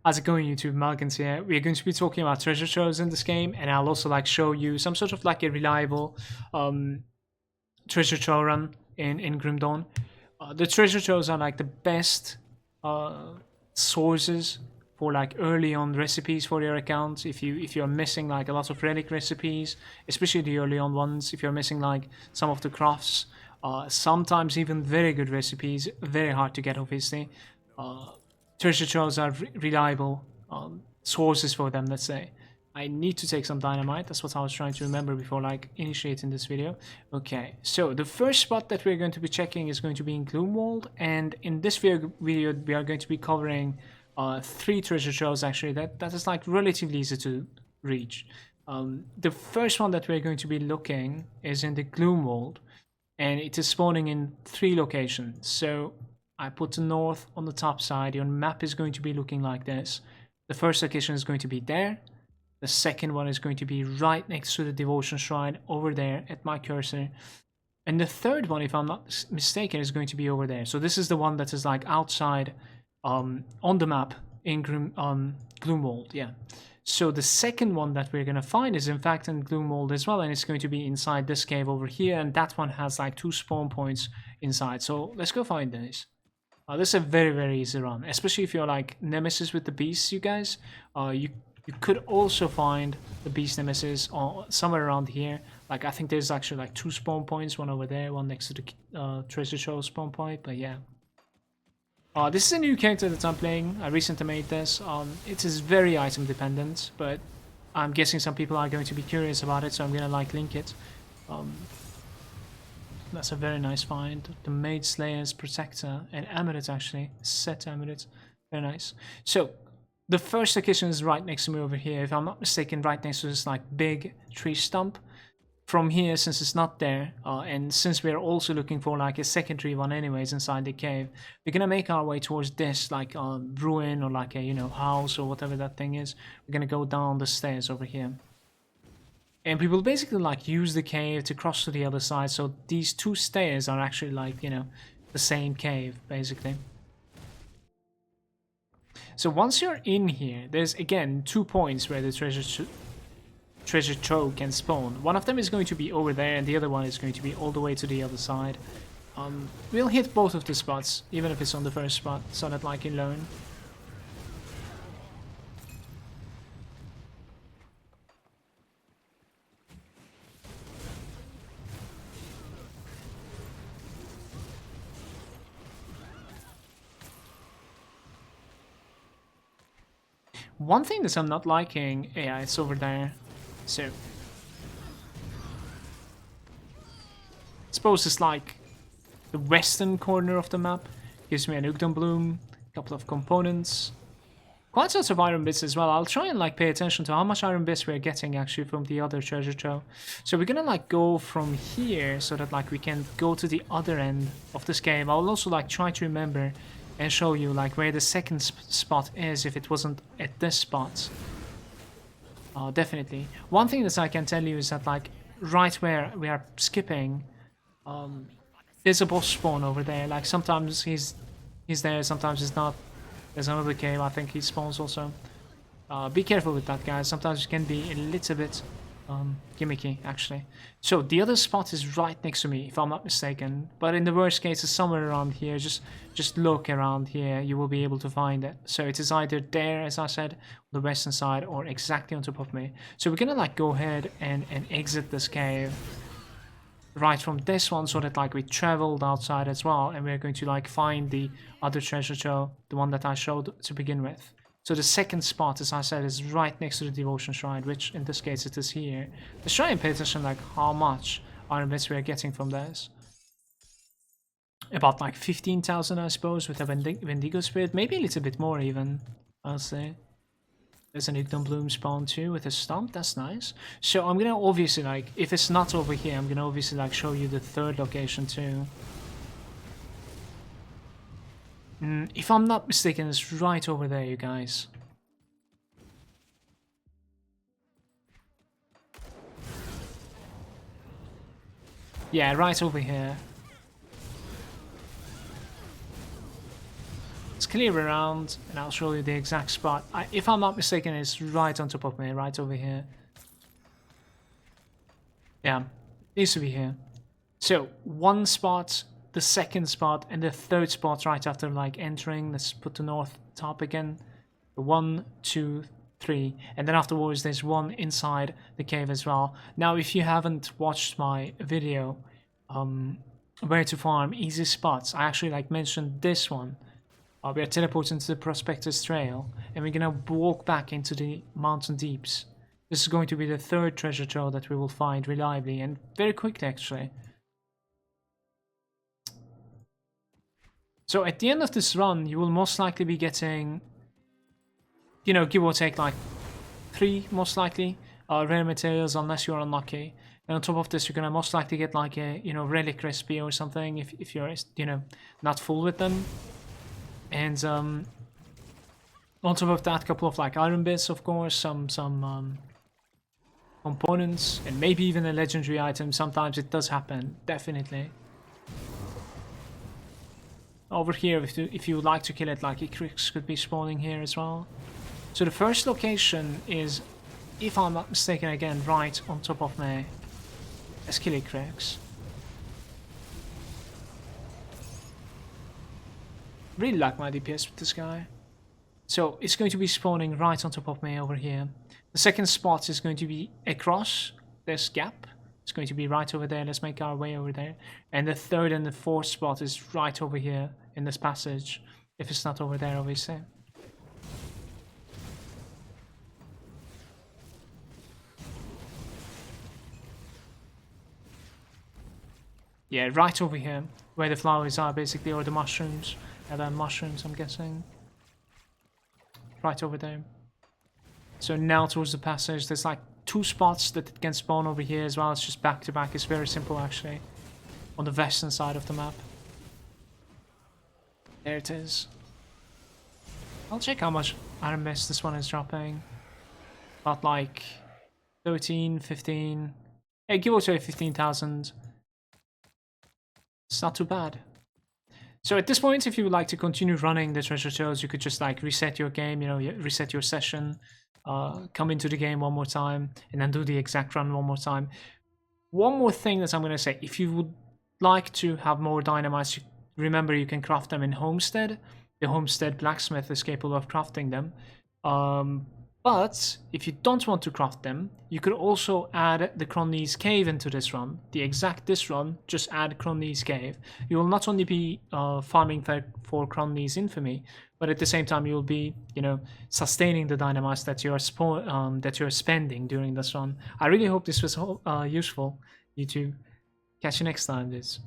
How's it going, YouTube? Malagant here. We're going to be talking about treasure troves in this game, and I'll also like show you some sort of like a reliable treasure trove run in Grim Dawn. The treasure troves are like the best sources for like early on recipes for your account. If you're missing like a lot of relic recipes, especially the early on ones, if you're missing like some of the crafts, sometimes even very good recipes, very hard to get obviously. Treasure troves are reliable sources for them, let's say. I need to take some dynamite. That's what I was trying to remember before like initiating this video. Okay, so the first spot that we're going to be checking is going to be in Gloomwald, and in this video we are going to be covering 3 treasure troves actually that is like relatively easy to reach. The first one that we're going to be looking is in the Gloomwald, and it is spawning in 3 locations. So I put the north on the top side. Your map is going to be looking like this. The first location is going to be there. The second one is going to be right next to the devotion shrine over there at my cursor. And the third one, if I'm not mistaken, is going to be over there. So this is the one that is like outside on the map in Gloomwald, yeah. So the second one that we're going to find is in fact in Gloomwald as well, and it's going to be inside this cave over here, and that one has like 2 spawn points inside. So let's go find this. This is a very easy run, especially if you're like nemesis with the beasts, you guys. You could also find the beast nemesis somewhere around here. Like I think there's actually like 2 spawn points, one over there, one next to the treasure trove spawn point. But yeah, this is a new character that I'm playing. I recently made this. It is very item dependent, but I'm guessing some people are going to be curious about it, so I'm gonna like link it. That's a very nice find. The Maid Slayer's Protector and Amulet actually. Set Amulet. Very nice. So, the first location is right next to me over here. If I'm not mistaken, right next to this like big tree stump. From here, since it's not there, and since we're also looking for like a secondary one anyways inside the cave, we're gonna make our way towards this like ruin or like a, you know, house or whatever that thing is. We're gonna go down the stairs over here. And we will basically like use the cave to cross to the other side. So these 2 stairs are actually like, you know, the same cave basically. So once you're in here, there's again 2 points where the treasure trove can spawn. One of them is going to be over there, and the other one is going to be all the way to the other side. We'll hit both of the spots, even if it's on the first spot, so that like you learn. One thing that I'm not liking, yeah, it's over there. So, I suppose it's like the western corner of the map. Gives me an Ugdon Bloom, a couple of components, quite lots of iron bits as well. I'll try and like pay attention to how much iron bits we're getting actually from the other treasure trove. So we're gonna like go from here so that like we can go to the other end of this cave. I'll also like try to remember and show you like where the second spot is if it wasn't at this spot. Definitely. One thing that I can tell you is that like right where we are skipping, there's a boss spawn over there. Like sometimes he's there, sometimes he's not. There's another cave, I think he spawns also. Be careful with that, guys. Sometimes it can be a little bit gimmicky, actually. So the other spot is right next to me, if I'm not mistaken. But in the worst case, it's somewhere around here. Just look around here. You will be able to find it. So it is either there, as I said, on the western side, or exactly on top of me. So we're gonna like go ahead and exit this cave right from this one, so that like we traveled outside as well, and we're going to like find the other treasure trove, the one that I showed to begin with. So the second spot, as I said, is right next to the devotion shrine, which in this case it is here. Let's try and pay attention like how much iron bits we are getting from this. About like 15,000, I suppose, with a Wendigo Spirit, maybe a little bit more even, I'll say. There's an Ugdon Bloom spawn too with a stump, that's nice. So I'm gonna obviously like, if it's not over here, I'm gonna obviously like show you the third location too. If I'm not mistaken, it's right over there, you guys. Yeah, right over here. let's clear around and I'll show you the exact spot. If I'm not mistaken, it's right on top of me, right over here. Yeah, it needs to be here. So one spot, the second spot, and the third spot right after like entering. Let's put the north top again. 1, 2, 3, and then afterwards there's one inside the cave as well. Now, if you haven't watched my video, where to farm easy spots, I actually like mentioned this one. We are teleporting to the Prospectus Trail, and we're gonna walk back into the mountain deeps. This is going to be the third treasure trove that we will find reliably and very quickly, actually. So at the end of this run, you will most likely be getting, you know, give or take like 3, most likely, rare materials unless you're unlucky. And on top of this, you're gonna most likely get like a, you know, relic recipe or something if you're, you know, not full with them. And on top of that, a couple of like iron bits, of course, some components, and maybe even a legendary item. Sometimes it does happen, definitely. Over here, if you would like to kill it, like Icrix could be spawning here as well. So the first location is, if I'm not mistaken again, right on top of me. Let's kill Icrix. Really like my DPS with this guy. So it's going to be spawning right on top of me over here. The second spot is going to be across this gap. It's going to be right over there. Let's make our way over there. And the third and the fourth spot is right over here in this passage. If it's not over there, obviously. Yeah, right over here, where the flowers are basically, or the mushrooms. And then mushrooms, I'm guessing. Right over there. So now towards the passage, there's like 2 spots that it can spawn over here as well. It's just back to back. It's very simple actually. On the western side of the map. There it is. I'll check how much iron mist this one is dropping. About like 13, 15. Yeah, give or take 15,000. It's not too bad. So at this point, if you would like to continue running the treasure troves, you could just like reset your game, you know, reset your session, come into the game one more time, and then do the exact run one more time. One more thing that I'm going to say, if you would like to have more dynamites, remember you can craft them in Homestead. The Homestead blacksmith is capable of crafting them. But if you don't want to craft them, you could also add the Cronny's Cave into this run. The exact this run, just add Cronny's Cave. You will not only be farming for Cronny's Infamy, but at the same time you will be, you know, sustaining the dynamites that you are spending during this run. I really hope this was useful. YouTube, catch you next time, dudes.